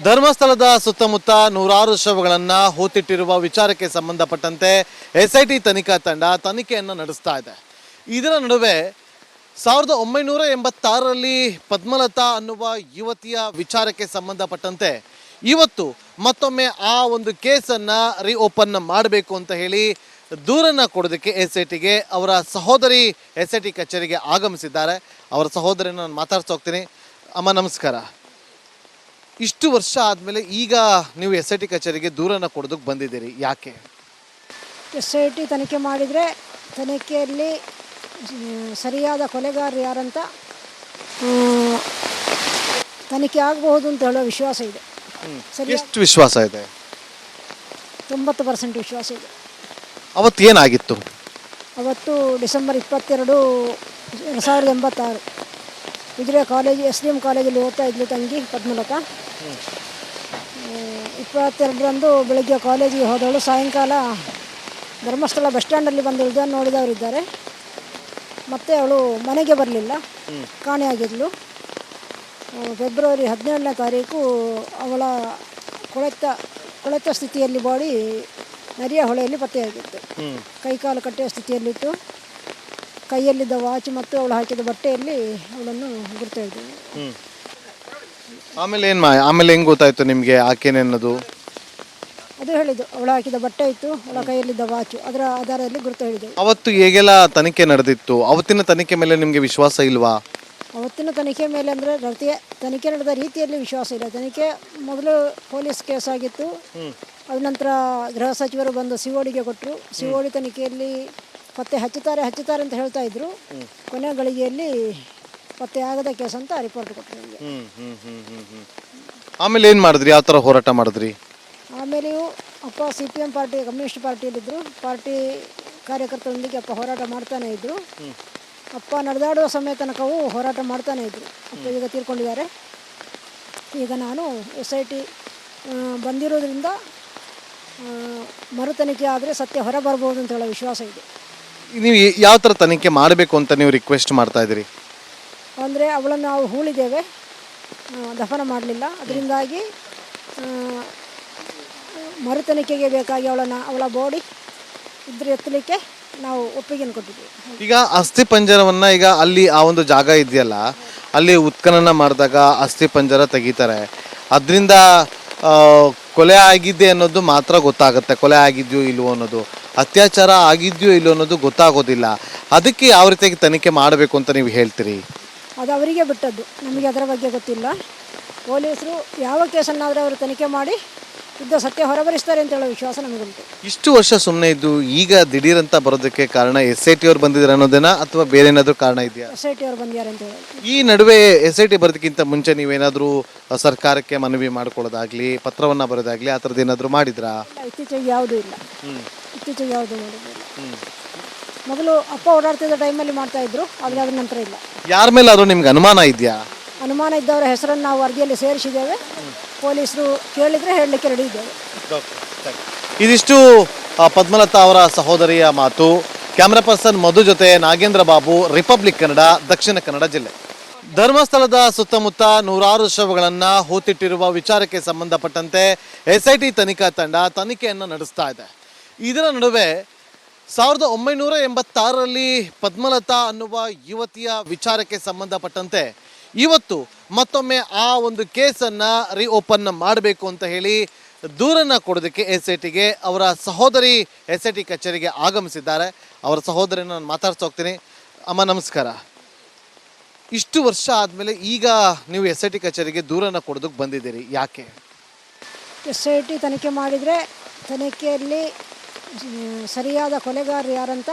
ಧರ್ಮಸ್ಥಳದ ಸುತ್ತಮುತ್ತ ನೂರಾರು ಶವಗಳನ್ನು ಹೂತಿಟ್ಟಿರುವ ವಿಚಾರಕ್ಕೆ ಸಂಬಂಧಪಟ್ಟಂತೆ SIT ತನಿಖಾ ತಂಡ ತನಿಖೆಯನ್ನು ನಡೆಸ್ತಾ ಇದೆ. ಇದರ ನಡುವೆ 1986ರಲ್ಲಿ ಪದ್ಮಲತಾ ಅನ್ನುವ ಯುವತಿಯ ವಿಚಾರಕ್ಕೆ ಸಂಬಂಧಪಟ್ಟಂತೆ ಇವತ್ತು ಮತ್ತೊಮ್ಮೆ ಆ ಒಂದು ಕೇಸನ್ನು ರೀಓಪನ್ ಮಾಡಬೇಕು ಅಂತ ಹೇಳಿ ದೂರನ್ನು ಕೊಡೋದಕ್ಕೆ SITಗೆ ಅವರ ಸಹೋದರಿ SIT ಕಚೇರಿಗೆ ಆಗಮಿಸಿದ್ದಾರೆ. ಅವರ ಸಹೋದರಿಯನ್ನು ನಾನು ಮಾತಾಡ್ತಾ ಹೋಗ್ತೀನಿ. ಅಮ್ಮ ನಮಸ್ಕಾರ. ಇಷ್ಟು ವರ್ಷ ಆದಮೇಲೆ ಈಗ ನೀವು SIT ಕಚೇರಿಗೆ ದೂರನ್ನು ಕೊಡೋದಕ್ಕೆ ಬಂದಿದ್ದೀರಿ, ಯಾಕೆ? SIT ತನಿಖೆ ಮಾಡಿದರೆ ತನಿಖೆಯಲ್ಲಿ ಸರಿಯಾದ ಕೊಲೆಗಾರರು ಯಾರಂತ ತನಿಖೆ ಆಗಬಹುದು ಅಂತ ಹೇಳೋ ವಿಶ್ವಾಸ ಇದೆ. ಎಷ್ಟು ವಿಶ್ವಾಸ ಇದೆ? 90% ವಿಶ್ವಾಸ ಇದೆ. ಅವತ್ತು ಏನಾಗಿತ್ತು? ಅವತ್ತು ಡಿಸೆಂಬರ್ 22, 2086 ಉಜಿರೆ ಕಾಲೇಜು SDM ಕಾಲೇಜಲ್ಲಿ ಓದ್ತಾ ಇದ್ಲು ತಂಗಿ ಪದ್ಮಲತಾ. 22ರಂದು ಬೆಳಗ್ಗೆ ಕಾಲೇಜಿಗೆ ಹೋದವಳು ಸಾಯಂಕಾಲ ಧರ್ಮಸ್ಥಳ ಬಸ್ ಸ್ಟ್ಯಾಂಡಲ್ಲಿ ಬಂದಿರೋದನ್ನು ನೋಡಿದವರಿದ್ದಾರೆ. ಮತ್ತು ಅವಳು ಮನೆಗೆ ಬರಲಿಲ್ಲ, ಕಾಣೆಯಾಗಿದ್ಲು. ಫೆಬ್ರವರಿ 17ನೇ ತಾರೀಕು ಅವಳ ಕೊಳೆತ ಸ್ಥಿತಿಯಲ್ಲಿ ಬಾಡಿ ನರಿಯ ಹೊಳೆಯಲ್ಲಿ ಪತ್ತೆಯಾಗಿತ್ತು. ಕೈಕಾಲು ಕಟ್ಟೆಯ ಸ್ಥಿತಿಯಲ್ಲಿತ್ತು. ಕೈಯಲ್ಲಿದ್ದ ವಾಚ್ ಮತ್ತು ಅವಳು ಹಾಕಿದ ಬಟ್ಟೆಯಲ್ಲಿ ಅವಳನ್ನು ಗುರ್ತು ಹಿಡಿದಿದ್ದೆ. ಆಮೇಲೆ ಹೆಂಗೆ ಗೊತ್ತಾಯ್ತು ನಿಮಗೆ ಆಕೆನೆನ್ನೋದು? ಅದು ಹೇಳಿದ್ದು, ಅವಳು ಹಾಕಿದ ಬಟ್ಟೆ ಇತ್ತು, ಅವಳ ಕೈಯಲ್ಲಿದ್ದ ವಾಚು, ಅದರ ಆಧಾರದಲ್ಲಿ ಗುರುತು ಹಿಡಿದೆವು. ಅವತ್ತು ಹೇಗೆಲ್ಲ ತನಿಖೆ ನಡೆದಿತ್ತು? ಅವತ್ತಿನ ತನಿಖೆ ಮೇಲೆ ನಿಮಗೆ ವಿಶ್ವಾಸ ಇಲ್ವಾ? ಅವತ್ತಿನ ತನಿಖೆ ಮೇಲೆ ಅಂದರೆ ತನಿಖೆ ನಡೆದ ರೀತಿಯಲ್ಲಿ ವಿಶ್ವಾಸ ಇಲ್ಲ. ತನಿಖೆ ಮೊದಲು ಪೊಲೀಸ್ ಕೇಸ್ ಆಗಿತ್ತು. ಅದ ನಂತರ ಗೃಹ ಸಚಿವರು ಬಂದು CODಗೆ ಕೊಟ್ಟರು. COD ತನಿಖೆಯಲ್ಲಿ ಪತ್ತೆ ಹಚ್ಚುತ್ತಾರೆ ಅಂತ ಹೇಳ್ತಾ ಇದ್ರು. ಕೊನೆ ಗಳಿಗೆಯಲ್ಲಿ ಪತ್ತೆ ಆಗದ ಕೇಸ್ ಅಂತ ರಿಪೋರ್ಟ್ ಕೊಟ್ಟರು ನಮಗೆ. ಆಮೇಲೆ ಏನು ಮಾಡಿದ್ರಿ? ಯಾವ ಥರ ಹೋರಾಟ ಮಾಡಿದ್ರಿ? ಆಮೇಲೆಯೂ ಅಪ್ಪ CPM ಪಾರ್ಟಿ, ಕಮ್ಯುನಿಸ್ಟ್ ಪಾರ್ಟಿಯಲ್ಲಿದ್ದರು. ಪಾರ್ಟಿ ಕಾರ್ಯಕರ್ತರೊಂದಿಗೆ ಅಪ್ಪ ಹೋರಾಟ ಮಾಡ್ತಾನೆ ಇದ್ದರು. ಅಪ್ಪ ನಡೆದಾಡುವ ಸಮಯ ತನಕವೂ ಹೋರಾಟ ಮಾಡ್ತಾನೆ ಇದ್ದರು. ಅಪ್ಪ ಈಗ ತೀರ್ಕೊಂಡಿದ್ದಾರೆ. ಈಗ ನಾನು SIT ಬಂದಿರೋದ್ರಿಂದ ಮರು ತನಿಖೆ ಆದರೆ ಸತ್ಯ ಹೊರ ಬರ್ಬೋದು ಅಂತ ಹೇಳೋ ವಿಶ್ವಾಸ ಇದೆ. ನೀವು ಯಾವ ಥರ ತನಿಖೆ ಮಾಡಬೇಕು ಅಂತ ನೀವು ರಿಕ್ವೆಸ್ಟ್ ಮಾಡ್ತಾ ಇದ್ದೀರಿ? ಅಂದರೆ ಅವಳನ್ನು ನಾವು ಹೂಳಿದ್ದೇವೆ, ದಫನ ಮಾಡಲಿಲ್ಲ. ಅದರಿಂದಾಗಿ ಮರು ತನಿಖೆಗೆ ಬೇಕಾಗಿ ಅವಳ ಬಾಡಿ ಇದ್ರೆ ಎತ್ತಲಿಕ್ಕೆ ನಾವು ಒಪ್ಪಿಗೆಯನ್ನು ಕೊಟ್ಟಿದ್ದೀವಿ. ಈಗ ಅಸ್ಥಿ ಪಂಜರವನ್ನು ಈಗ ಅಲ್ಲಿ ಆ ಒಂದು ಜಾಗ ಇದೆಯಲ್ಲ, ಅಲ್ಲಿ ಉತ್ಖನನ ಮಾಡಿದಾಗ ಅಸ್ಥಿ ಪಂಜರ ತೆಗಿತಾರೆ. ಅದರಿಂದ ಕೊಲೆ ಆಗಿದ್ದೆ ಅನ್ನೋದು ಮಾತ್ರ ಗೊತ್ತಾಗುತ್ತೆ. ಕೊಲೆ ಆಗಿದೆಯೋ ಇಲ್ವೋ ಅನ್ನೋದು, ಅತ್ಯಾಚಾರ ಆಗಿದೆಯೋ ಇಲ್ಲೋ ಅನ್ನೋದು ಗೊತ್ತಾಗೋದಿಲ್ಲ. ಅದಕ್ಕೆ ಯಾವ ರೀತಿಯಾಗಿ ತನಿಖೆ ಮಾಡಬೇಕು ಅಂತ ನೀವು ಹೇಳ್ತೀರಿ? ಅದು ಅವರಿಗೆ ಬಿಟ್ಟದ್ದು, ನಮಗೆ ಅದರ ಬಗ್ಗೆ ಗೊತ್ತಿಲ್ಲ. ಪೊಲೀಸರು ಯಾವ ಕೇಸನ್ನಾದರೂ ಅವರು ತನಿಖೆ ಮಾಡಿ ಇದ್ದ ಸತ್ಯ ಹೊರಬರಿಸ್ತಾರೆ ಅಂತ ಹೇಳೋ ವಿಶ್ವಾಸ ನಮಗುಂಟು. ಇಷ್ಟು ವರ್ಷ ಸುಮ್ಮನೆ ಇದ್ದು ಈಗ ದಿಢೀರಂತ ಬರೋದಕ್ಕೆ ಕಾರಣ SIT ಅವ್ರು ಬಂದಿದ್ದಾರೆ ಅನ್ನೋದೇನಾ ಅಥವಾ ಬೇರೆ ಏನಾದರೂ ಕಾರಣ ಇದೆಯಾ? SIT ಅವ್ರು ಬಂದಿದ್ದಾರೆ ಅಂತ ಹೇಳಿ. ಈ ನಡುವೆ SIT ಬರೋದಕ್ಕಿಂತ ಮುಂಚೆ ನೀವೇನಾದರೂ ಸರ್ಕಾರಕ್ಕೆ ಮನವಿ ಮಾಡ್ಕೊಳ್ಳೋದಾಗ್ಲಿ, ಪತ್ರವನ್ನು ಬರೋದಾಗ್ಲಿ, ಆ ಥರದ್ದು ಏನಾದರೂ ಮಾಡಿದ್ರಾ? ಇತ್ತೀಚೆಗೆ ಯಾವುದೂ ಇಲ್ಲ. ಇತ್ತೀಚೆಗೆ ಯಾವುದೂ ಮಾಡಿದ್ದಿಲ್ಲ. ಮೊದಲು ಅಪ್ಪ ಓಡಾಡ್ತಿದ್ದ ಟೈಮಲ್ಲಿ ಮಾಡ್ತಾ ಇದ್ರು, ಆದರೆ ಅದ್ರ ನಂತರ ಇಲ್ಲ. ಯಾರ ಮೇಲಾದರೂ ನಿಮ್ಗೆ ಅನುಮಾನ ಇದೆಯಾ? ಅನುಮಾನ ಇದ್ದವರ ಹೆಸರನ್ನು ನಾವು ವರದಿಯಲ್ಲಿ ಸೇರಿಸಿದ್ದೇವೆ. ಪೊಲೀಸರು ಕೇಳಿದರೆ ಹೇಳಲಿಕ್ಕೆ ರೆಡಿ ಇದ್ದೇವೆ. ಇದಿಷ್ಟು ಪದ್ಮಲತಾ ಅವರ ಸಹೋದರಿಯ ಮಾತು. ಕ್ಯಾಮ್ರಾ ಪರ್ಸನ್ ಮಧು ಜೊತೆ ನಾಗೇಂದ್ರ ಬಾಬು, ರಿಪಬ್ಲಿಕ್ ಕನ್ನಡ, ದಕ್ಷಿಣ ಕನ್ನಡ ಜಿಲ್ಲೆ. ಧರ್ಮಸ್ಥಳದ ಸುತ್ತಮುತ್ತ ನೂರಾರು ಶವಗಳನ್ನು ಹೂತಿಟ್ಟಿರುವ ವಿಚಾರಕ್ಕೆ ಸಂಬಂಧಪಟ್ಟಂತೆ SIT ತನಿಖಾ ತಂಡ ತನಿಖೆಯನ್ನು ನಡೆಸ್ತಾ ಇದೆ. ಇದರ ನಡುವೆ 1986ರಲ್ಲಿ ಪದ್ಮಲತಾ ಅನ್ನುವ ಯುವತಿಯ ವಿಚಾರಕ್ಕೆ ಸಂಬಂಧಪಟ್ಟಂತೆ ಇವತ್ತು ಮತ್ತೊಮ್ಮೆ ಆ ಒಂದು ಕೇಸನ್ನು ರೀಓಪನ್ ಮಾಡಬೇಕು ಅಂತ ಹೇಳಿ ದೂರನ್ನು ಕೊಡೋದಕ್ಕೆ SITಗೆ ಅವರ ಸಹೋದರಿ SIT ಕಚೇರಿಗೆ ಆಗಮಿಸಿದ್ದಾರೆ. ಅವರ ಸಹೋದರಿಯನ್ನು ನಾನು ಮಾತಾಡ್ತಾ ಹೋಗ್ತೀನಿ. ಅಮ್ಮ ನಮಸ್ಕಾರ. ಇಷ್ಟು ವರ್ಷ ಆದಮೇಲೆ ಈಗ ನೀವು SIT ಕಚೇರಿಗೆ ದೂರನ್ನು ಕೊಡೋದಕ್ಕೆ ಬಂದಿದ್ದೀರಿ, ಯಾಕೆ? SIT ತನಿಖೆ ಮಾಡಿದರೆ ತನಿಖೆಯಲ್ಲಿ ಸರಿಯಾದ ಕೊಲೆಗಾರರು ಯಾರಂತ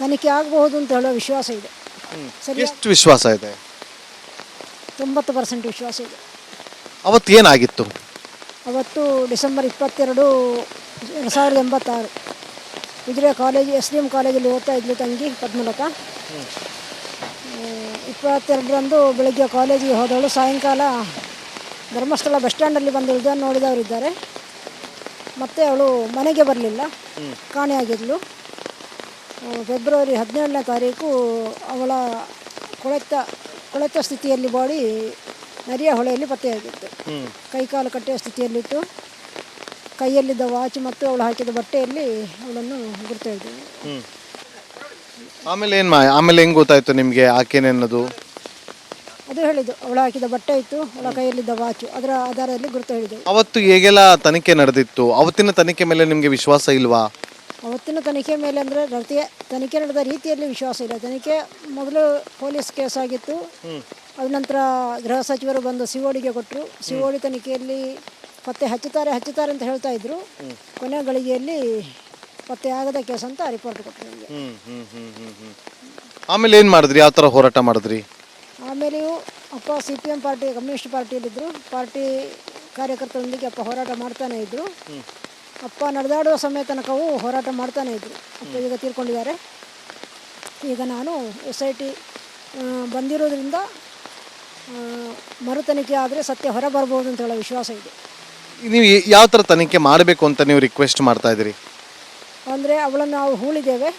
ತನಿಖೆ ಆಗಬಹುದು ಅಂತ ಹೇಳೋ ವಿಶ್ವಾಸ ಇದೆ. ಎಷ್ಟು ವಿಶ್ವಾಸ ಇದೆ? 90% ವಿಶ್ವಾಸ ಇದೆ. ಅವತ್ತು ಏನಾಗಿತ್ತು? ಅವತ್ತು ಡಿಸೆಂಬರ್ 22, 2086 ಉಜಿರೆ ಕಾಲೇಜು SDM ಕಾಲೇಜಲ್ಲಿ ಓದ್ತಾ ಇದ್ಲು ತಂಗಿ ಪದ್ಮಲತಾ. 22ರಂದು ಬೆಳಗ್ಗೆ ಕಾಲೇಜಿಗೆ ಹೋದವಳು ಸಾಯಂಕಾಲ ಧರ್ಮಸ್ಥಳ ಬಸ್ ಸ್ಟ್ಯಾಂಡಲ್ಲಿ ಬಂದಿರೋದನ್ನು ನೋಡಿದವರಿದ್ದಾರೆ. ಮತ್ತು ಅವಳು ಮನೆಗೆ ಬರಲಿಲ್ಲ, ಕಾಣೆಯಾಗಿದ್ಲು. ಫೆಬ್ರವರಿ 17ನೇ ತಾರೀಕು ಅವಳ ಕೊಳೆತ ಸ್ಥಿತಿಯಲ್ಲಿ ಬಾಡಿ ನರಿಯ ಹೊಳೆಯಲ್ಲಿ ಪತ್ತೆಯಾಗಿತ್ತು. ಕೈಕಾಲು ಕಟ್ಟೆಯ ಸ್ಥಿತಿಯಲ್ಲಿತ್ತು. ಕೈಯಲ್ಲಿದ್ದ ವಾಚ್ ಮತ್ತು ಅವಳು ಹಾಕಿದ ಬಟ್ಟೆಯಲ್ಲಿ ಅವಳನ್ನು ಗುರುತು ಹಿಡಿದೆವು. ಆಮೇಲೆ ಹೆಂಗ್ ಗೊತ್ತಾಯ್ತು ನಿಮಗೆ ಆಕೆನೆನ್ನೋದು? ಅದು ಹೇಳಿದ್ದು, ಅವಳು ಹಾಕಿದ ಬಟ್ಟೆ ಇತ್ತು, ಅವಳ ಕೈಯಲ್ಲಿದ್ದ ವಾಚು, ಅದರ ಆಧಾರದಲ್ಲಿ ಗುರುತು ಹಿಡಿದೆವು. ಅವತ್ತು ಹೇಗೆಲ್ಲ ತನಿಖೆ ನಡೆದಿತ್ತು? ಅವತ್ತಿನ ತನಿಖೆ ಮೇಲೆ ನಿಮಗೆ ವಿಶ್ವಾಸ ಇಲ್ವಾ? ಅವತ್ತಿನ ತನಿಖೆ ಮೇಲೆ ಅಂದರೆ ತನಿಖೆ ನಡೆದ ರೀತಿಯಲ್ಲಿ ವಿಶ್ವಾಸ ಇಲ್ಲ. ತನಿಖೆ ಮೊದಲು ಪೊಲೀಸ್ ಕೇಸ್ ಆಗಿತ್ತು. ಅದ ನಂತರ ಗೃಹ ಸಚಿವರು ಬಂದು ಸಿಒಡಿಗೆ ಕೊಟ್ಟರು. ಸಿಒಡಿ ತನಿಖೆಯಲ್ಲಿ ಪತ್ತೆ ಹಚ್ಚುತ್ತಾರೆ ಅಂತ ಹೇಳ್ತಾ ಇದ್ರು. ಕೊನೆ ಗಳಿಗೆಯಲ್ಲಿ ಪತ್ತೆ ಆಗದ ಕೇಸ್ ಅಂತ ರಿಪೋರ್ಟ್ ಕೊಟ್ಟರು ನಮಗೆ. ಆಮೇಲೆ ಏನು ಮಾಡಿದ್ರಿ? ಯಾವ ಥರ ಹೋರಾಟ ಮಾಡಿದ್ರಿ? ಆಮೇಲೆಯೂ ಅಪ್ಪ CPM ಪಾರ್ಟಿ, ಕಮ್ಯುನಿಸ್ಟ್ ಪಾರ್ಟಿಯಲ್ಲಿದ್ದರು. ಪಾರ್ಟಿ ಕಾರ್ಯಕರ್ತರೊಂದಿಗೆ ಅಪ್ಪ ಹೋರಾಟ ಮಾಡ್ತಾನೆ ಇದ್ದರು. ಅಪ್ಪ ನಡೆದಾಡುವ ಸಮಯ ತನಕವೂ ಹೋರಾಟ ಮಾಡ್ತಾನೆ ಇದ್ದರು. ಅಪ್ಪ ಈಗ ತೀರ್ಕೊಂಡಿದ್ದಾರೆ. ಈಗ ನಾನು SIT ಬಂದಿರೋದ್ರಿಂದ ಮರು ತನಿಖೆ ಆದರೆ ಸತ್ಯ ಹೊರ ಬರ್ಬೋದು ಅಂತ ಹೇಳೋ ವಿಶ್ವಾಸ ಇದೆ. ನೀವು ಯಾವ ಥರ ತನಿಖೆ ಮಾಡಬೇಕು ಅಂತ ನೀವು ರಿಕ್ವೆಸ್ಟ್ ಮಾಡ್ತಾ ಇದ್ದೀರಿ? ಅಂದರೆ ಅವಳನ್ನು ನಾವು ಹೂಳಿದ್ದೇವೆ,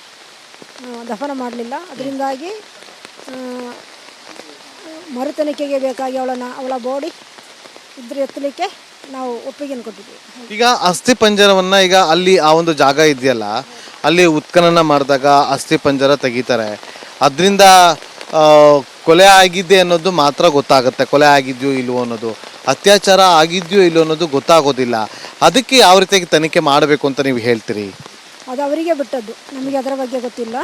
ದಫನ ಮಾಡಲಿಲ್ಲ. ಅದರಿಂದಾಗಿ ಮರು ತನಿಖೆಗೆ ಬೇಕಾಗಿ ಅವಳ ಬಾಡಿ ಇದ್ರೆ ಎತ್ತಲಿಕ್ಕೆ ನಾವು ಒಪ್ಪಿಗೆಯನ್ನು ಕೊಟ್ಟಿದ್ದೀವಿ. ಈಗ ಅಸ್ಥಿ ಪಂಜರವನ್ನು ಈಗ ಅಲ್ಲಿ ಆ ಒಂದು ಜಾಗ ಇದೆಯಲ್ಲ, ಅಲ್ಲಿ ಉತ್ಖನನ ಮಾಡಿದಾಗ ಅಸ್ಥಿ ಪಂಜರ ತೆಗಿತಾರೆ. ಅದರಿಂದ ಕೊಲೆ ಆಗಿದ್ದೆ ಅನ್ನೋದು ಮಾತ್ರ ಗೊತ್ತಾಗುತ್ತೆ. ಕೊಲೆ ಆಗಿದೆಯೋ ಇಲ್ವೋ ಅನ್ನೋದು, ಅತ್ಯಾಚಾರ ಆಗಿದೆಯೋ ಇಲ್ವೋ ಅನ್ನೋದು ಗೊತ್ತಾಗೋದಿಲ್ಲ. ಅದಕ್ಕೆ ಯಾವ ರೀತಿಯಾಗಿ ತನಿಖೆ ಮಾಡಬೇಕು ಅಂತ ನೀವು ಹೇಳ್ತೀರಿ? ಅದು ಅವರಿಗೆ ಬಿಟ್ಟದ್ದು, ನಮಗೆ ಅದರ ಬಗ್ಗೆ ಗೊತ್ತಿಲ್ಲ.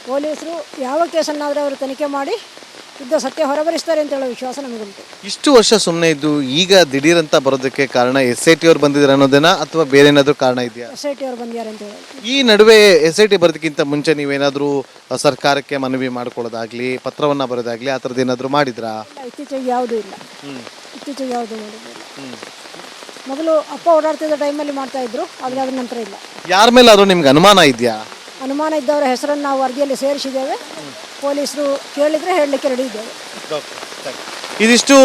ಪೊಲೀಸರು ಯಾವ ಕೇಸನ್ನಾದರೂ ಅವರು ತನಿಖೆ ಮಾಡಿ ಇದ್ದ ಸತ್ಯ ಹೊರಬರಿಸ್ತಾರೆ ಅಂತ ಹೇಳೋ ವಿಶ್ವಾಸ ನಮಗುಂಟು. ಇಷ್ಟು ವರ್ಷ ಸುಮ್ಮನೆ ಇದ್ದು ಈಗ ದಿಢೀರಂತ ಬರೋದಕ್ಕೆ ಕಾರಣ SIT ಅವ್ರು ಬಂದಿದ್ದಾರೆ ಅನ್ನೋದೇನಾ ಅಥವಾ ಬೇರೆ ಏನಾದರೂ ಕಾರಣ ಇದೆಯಾ? SIT ಅವ್ರು ಬಂದಿದ್ದಾರೆ ಅಂತ ಹೇಳಿ. ಈ ನಡುವೆ SIT ಬರೋದಕ್ಕಿಂತ ಮುಂಚೆ ನೀವೇನಾದರೂ ಸರ್ಕಾರಕ್ಕೆ ಮನವಿ ಮಾಡ್ಕೊಳ್ಳೋದಾಗ್ಲಿ, ಪತ್ರವನ್ನು ಬರೋದಾಗ್ಲಿ, ಆ ಥರದ್ದು ಏನಾದರೂ ಮಾಡಿದ್ರಾ? ಇತ್ತೀಚೆಗೆ ಯಾವುದೂ ಇಲ್ಲ. ಇತ್ತೀಚೆಗೆ ಯಾವುದೂ ಮಾಡಿಲ್ಲ. ಮೊದಲು ಅಪ್ಪ ಓಡಾಡ್ತಿದ್ದ ಟೈಮಲ್ಲಿ ಮಾಡ್ತಾ ಇದ್ರು, ಆದರೆ ಅದ್ರ ನಂತರ ಇಲ್ಲ. ಯಾರ ಮೇಲಾದರೂ ನಿಮ್ಗೆ ಅನುಮಾನ ಇದೆಯಾ? ಅನುಮಾನ ಇದ್ದವರ ಹೆಸರನ್ನು ನಾವು ವರದಿಯಲ್ಲಿ ಸೇರಿಸಿದ್ದೇವೆ. ಪೊಲೀಸರು ಕೇಳಿದರೆ ಹೇಳಲಿಕ್ಕೆ ರೆಡಿ ಇದ್ದೇವೆ. ಇದಿಷ್ಟು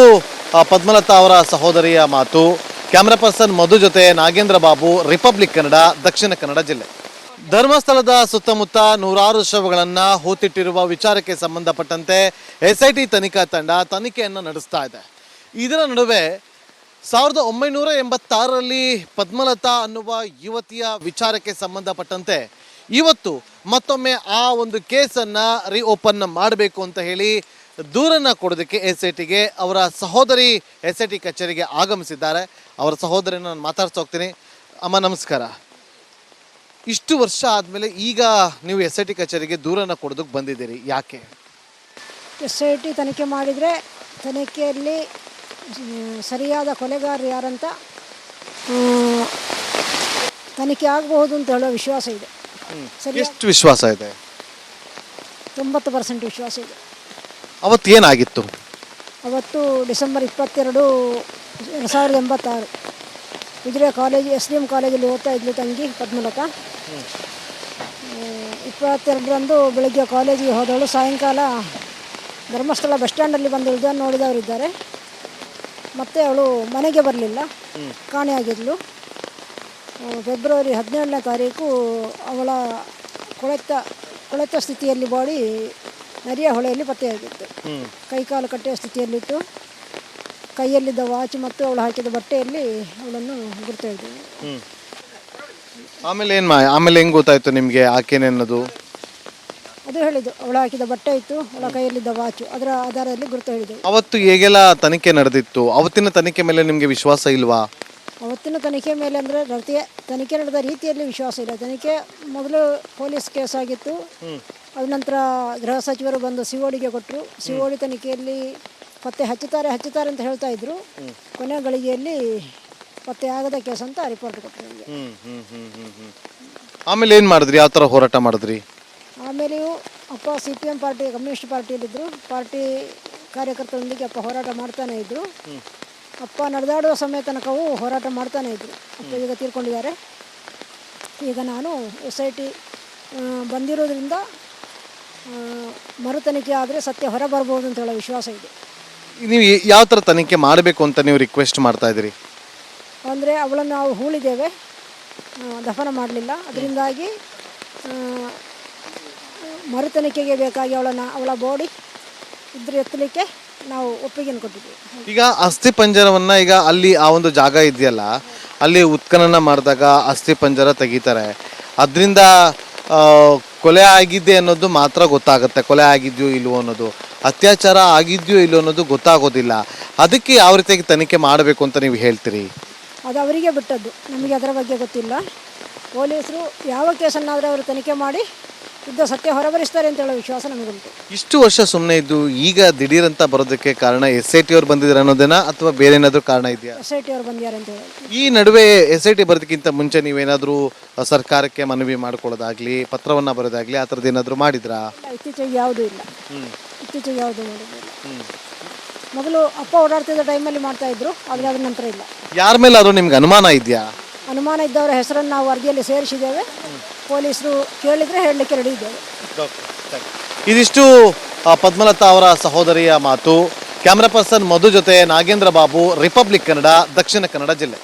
ಪದ್ಮಲತಾ ಅವರ ಸಹೋದರಿಯ ಮಾತು. ಕ್ಯಾಮ್ರಾ ಪರ್ಸನ್ ಮಧು ಜೊತೆ ನಾಗೇಂದ್ರ ಬಾಬು, ರಿಪಬ್ಲಿಕ್ ಕನ್ನಡ, ದಕ್ಷಿಣ ಕನ್ನಡ ಜಿಲ್ಲೆ. ಧರ್ಮಸ್ಥಳದ ಸುತ್ತಮುತ್ತ ನೂರಾರು ಶವಗಳನ್ನು ಹೂತಿಟ್ಟಿರುವ ವಿಚಾರಕ್ಕೆ ಸಂಬಂಧಪಟ್ಟಂತೆ SIT ತನಿಖಾ ತಂಡ ತನಿಖೆಯನ್ನು ನಡೆಸ್ತಾ ಇದೆ. ಇದರ ನಡುವೆ 1986ರಲ್ಲಿ ಪದ್ಮಲತಾ ಅನ್ನುವ ಯುವತಿಯ ವಿಚಾರಕ್ಕೆ ಸಂಬಂಧಪಟ್ಟಂತೆ ಇವತ್ತು ಮತ್ತೊಮ್ಮೆ ಆ ಒಂದು ಕೇಸನ್ನು ರೀಓಪನ್ ಮಾಡಬೇಕು ಅಂತ ಹೇಳಿ ದೂರನ್ನು ಕೊಡೋದಕ್ಕೆ SITಗೆ ಅವರ ಸಹೋದರಿ SIT ಕಚೇರಿಗೆ ಆಗಮಿಸಿದ್ದಾರೆ. ಅವರ ಸಹೋದರಿಯನ್ನು ನಾನು ಮಾತಾಡ್ತಾ ಹೋಗ್ತೀನಿ. ಅಮ್ಮ ನಮಸ್ಕಾರ. ಇಷ್ಟು ವರ್ಷ ಆದಮೇಲೆ ಈಗ ನೀವು SIT ಕಚೇರಿಗೆ ದೂರನ್ನು ಕೊಡೋದಕ್ಕೆ ಬಂದಿದ್ದೀರಿ, ಯಾಕೆ? SIT ತನಿಖೆ ಮಾಡಿದರೆ ತನಿಖೆಯಲ್ಲಿ ಸರಿಯಾದ ಕೊಲೆಗಾರರು ಯಾರಂತ ತನಿಖೆ ಆಗಬಹುದು ಅಂತ ಹೇಳೋ ವಿಶ್ವಾಸ ಇದೆ. ಎಷ್ಟು ವಿಶ್ವಾಸ ಇದೆ? 90% ವಿಶ್ವಾಸ ಇದೆ. ಅವತ್ತು ಏನಾಗಿತ್ತು? ಅವತ್ತು ಡಿಸೆಂಬರ್ 22, 2086 ಉಜಿರೆ ಕಾಲೇಜ್ SDM ಕಾಲೇಜಲ್ಲಿ ಓದ್ತಾ ಇದ್ಲು ತಂಗಿ ಪದ್ಮಲತಾ. 22ರಂದು ಬೆಳಗ್ಗೆ ಕಾಲೇಜಿಗೆ ಹೋದವಳು ಸಾಯಂಕಾಲ ಧರ್ಮಸ್ಥಳ ಬಸ್ ಸ್ಟ್ಯಾಂಡಲ್ಲಿ ಬಂದು ಇಳಿದ ನೋಡಿದವರಿದ್ದಾರೆ. ಮತ್ತು ಅವಳು ಮನೆಗೆ ಬರಲಿಲ್ಲ, ಕಾಣೆಯಾಗಿದ್ಲು. ಫೆಬ್ರವರಿ 17ನೇ ತಾರೀಕು ಅವಳ ಕೊಳೆತ ಸ್ಥಿತಿಯಲ್ಲಿ ಬಾಡಿ ನರಿಯ ಹೊಳೆಯಲ್ಲಿ ಪತ್ತೆಯಾಗಿತ್ತು. ಕೈಕಾಲು ಕಟ್ಟೆಯ ಸ್ಥಿತಿಯಲ್ಲಿತ್ತು. ಕೈಯಲ್ಲಿದ್ದ ವಾಚ್ ಮತ್ತು ಅವಳು ಹಾಕಿದ ಬಟ್ಟೆಯಲ್ಲಿ ಅವಳನ್ನು ಗುರುತು ಹಿಡಿದೆವು. ಆಮೇಲೆ ಹೆಂಗ್ ಗೊತ್ತಾಯ್ತು ನಿಮಗೆ ಆಕೆನೆನ್ನೋದು? ಅದು ಹೇಳಿದ್ದು, ಅವಳು ಹಾಕಿದ ಬಟ್ಟೆ ಇತ್ತು, ಅವಳ ಕೈಯಲ್ಲಿದ್ದ ವಾಚು, ಅದರ ಆಧಾರದಲ್ಲಿ ಗುರುತು ಹಿಡಿದೆವು. ಅವತ್ತು ಹೇಗೆಲ್ಲ ತನಿಖೆ ನಡೆದಿತ್ತು? ಅವತ್ತಿನ ತನಿಖೆ ಮೇಲೆ ನಿಮಗೆ ವಿಶ್ವಾಸ ಇಲ್ವಾ? ಅವತ್ತಿನ ತನಿಖೆ ಮೇಲೆ ಅಂದರೆ ತನಿಖೆ ನಡೆದ ರೀತಿಯಲ್ಲಿ ವಿಶ್ವಾಸ ಇಲ್ಲ. ತನಿಖೆ ಮೊದಲು ಪೊಲೀಸ್ ಕೇಸ್ ಆಗಿತ್ತು. ಅದ ನಂತರ ಗೃಹ ಸಚಿವರು ಬಂದು ಸಿಒಡಿಗೆ ಕೊಟ್ಟರು. ಸಿಒಡಿ ತನಿಖೆಯಲ್ಲಿ ಪತ್ತೆ ಹಚ್ಚುತ್ತಾರೆ ಅಂತ ಹೇಳ್ತಾ ಇದ್ರು. ಕೊನೆ ಗಳಿಗೆಯಲ್ಲಿ ಪತ್ತೆ ಆಗದ ಕೇಸ್ ಅಂತ ರಿಪೋರ್ಟ್ ಕೊಟ್ಟರು ನಮಗೆ. ಆಮೇಲೆ ಏನು ಮಾಡಿದ್ರಿ? ಯಾವ ಥರ ಹೋರಾಟ ಮಾಡಿದ್ರಿ? ಆಮೇಲೆಯೂ ಅಪ್ಪ CPM ಪಾರ್ಟಿ, ಕಮ್ಯುನಿಸ್ಟ್ ಪಾರ್ಟಿಯಲ್ಲಿದ್ದರು. ಪಾರ್ಟಿ ಕಾರ್ಯಕರ್ತರೊಂದಿಗೆ ಅಪ್ಪ ಹೋರಾಟ ಮಾಡ್ತಾನೆ ಇದ್ದರು. ಅಪ್ಪ ನಡೆದಾಡುವ ಸಮಯ ತನಕವೂ ಹೋರಾಟ ಮಾಡ್ತಾನೆ ಇದ್ದರು. ಅಪ್ಪ ಈಗ ತೀರ್ಕೊಂಡಿದ್ದಾರೆ. ಈಗ ನಾನು SIT ಬಂದಿರೋದ್ರಿಂದ ಮರು ತನಿಖೆ ಆದರೆ ಸತ್ಯ ಹೊರ ಬರ್ಬೋದು ಅಂತ ಹೇಳೋ ವಿಶ್ವಾಸ ಇದೆ. ನೀವು ಯಾವ ಥರ ತನಿಖೆ ಮಾಡಬೇಕು ಅಂತ ನೀವು ರಿಕ್ವೆಸ್ಟ್ ಮಾಡ್ತಾ ಇದ್ದೀರಿ? ಅಂದರೆ ಅವಳನ್ನು ನಾವು ಹೂಳಿದ್ದೇವೆ, ದಫನ ಮಾಡಲಿಲ್ಲ. ಅದರಿಂದಾಗಿ ಮರು ತನಿಖೆಗೆ ಬೇಕಾಗಿ ಅವಳ ಬಾಡಿ ಇದ್ರೆ ಎತ್ತಲಿಕ್ಕೆ ನಾವು ಒಪ್ಪಿಗೆಯನ್ನು ಕೊಟ್ಟಿದ್ದೀವಿ. ಈಗ ಅಸ್ಥಿ ಪಂಜರವನ್ನ ಈಗ ಅಲ್ಲಿ ಆ ಒಂದು ಜಾಗ ಇದೆಯಲ್ಲ, ಅಲ್ಲಿ ಉತ್ಖನನ ಮಾಡಿದಾಗ ಅಸ್ಥಿ ಪಂಜರ ತೆಗಿತಾರೆ. ಅದರಿಂದ ಕೊಲೆ ಆಗಿದ್ದೆ ಅನ್ನೋದು ಮಾತ್ರ ಗೊತ್ತಾಗುತ್ತೆ, ಕೊಲೆ ಆಗಿದ್ಯೋ ಇಲ್ವೋ ಅನ್ನೋದು. ಅತ್ಯಾಚಾರ ಆಗಿದ್ಯೋ ಇಲ್ವೋ ಅನ್ನೋದು ಗೊತ್ತಾಗೋದಿಲ್ಲ. ಅದಕ್ಕೆ ಯಾವ ರೀತಿಯಾಗಿ ತನಿಖೆ ಮಾಡಬೇಕು ಅಂತ ನೀವು ಹೇಳ್ತೀರಿ? ಅದು ಅವರಿಗೆ ಬಿಟ್ಟದ್ದು, ನಮಗೆ ಅದರ ಬಗ್ಗೆ ಗೊತ್ತಿಲ್ಲ. ಪೊಲೀಸರು ಯಾವ ಕೇಸನ್ನಾದರೂ ಅವರು ತನಿಖೆ ಮಾಡಿ ಇದ್ದ ಸತ್ಯ ಹೊರಬರಿಸ್ತಾರೆ ಅಂತ ಹೇಳೋ ವಿಶ್ವಾಸ ನಮಗುಂಟು. ಇಷ್ಟು ವರ್ಷ ಸುಮ್ಮನೆ ಇದ್ದು ಈಗ ದಿಢೀರಂತ ಬರೋದಕ್ಕೆ ಕಾರಣ SIT ಅವ್ರು ಬಂದಿದ್ದಾರೆ ಅನ್ನೋದೇನಾ ಅಥವಾ ಬೇರೆ ಏನಾದರೂ ಕಾರಣ ಇದೆಯಾ? SIT ಅವರು ಬಂದಿದ್ದಾರೆ ಅಂತ ಹೇಳಿ. ಈ ನಡುವೆ SIT ಬರೋದಕ್ಕಿಂತ ಮುಂಚೆ ನೀವೇನಾದರೂ ಸರ್ಕಾರಕ್ಕೆ ಮನವಿ ಮಾಡ್ಕೊಳ್ಳೋದಾಗ್ಲಿ, ಪತ್ರವನ್ನ ಬರೋದಾಗ್ಲಿ ಆ ಥರದ್ದು ಏನಾದರೂ ಮಾಡಿದ್ರಾ? ಇತ್ತೀಚೆಗೆ ಯಾವುದೂ ಇಲ್ಲ. ಇತ್ತೀಚೆಗೆ ಯಾವುದೂ ಮಾಡಿದ್ದಿಲ್ಲ. ಮೊದಲು ಅಪ್ಪ ಓಡಾಡ್ತಿದ್ದ ಟೈಮಲ್ಲಿ ಮಾಡ್ತಾ ಇದ್ರು, ಆದರೆ ಅದ್ರ ನಂತರ ಇಲ್ಲ. ಯಾರ ಮೇಲೆ ಆದರೂ ನಿಮ್ಗೆ ಅನುಮಾನ ಇದೆಯಾ? ಅನುಮಾನ ಇದ್ದವರ ಹೆಸರನ್ನು ನಾವು ವರದಿಯಲ್ಲಿ ಸೇರಿಸಿದ್ದೇವೆ. ಪೊಲೀಸರು ಕೇಳಿದರೆ ಹೇಳಲಿಕ್ಕೆ ರೆಡಿ ಇದ್ದೇವೆ. ಇದಿಷ್ಟು ಪದ್ಮಲತಾ ಅವರ ಸಹೋದರಿಯ ಮಾತು. ಕ್ಯಾಮ್ರಾ ಪರ್ಸನ್ ಮಧು ಜೊತೆ ನಾಗೇಂದ್ರ ಬಾಬು, ರಿಪಬ್ಲಿಕ್ ಕನ್ನಡ, ದಕ್ಷಿಣ ಕನ್ನಡ ಜಿಲ್ಲೆ.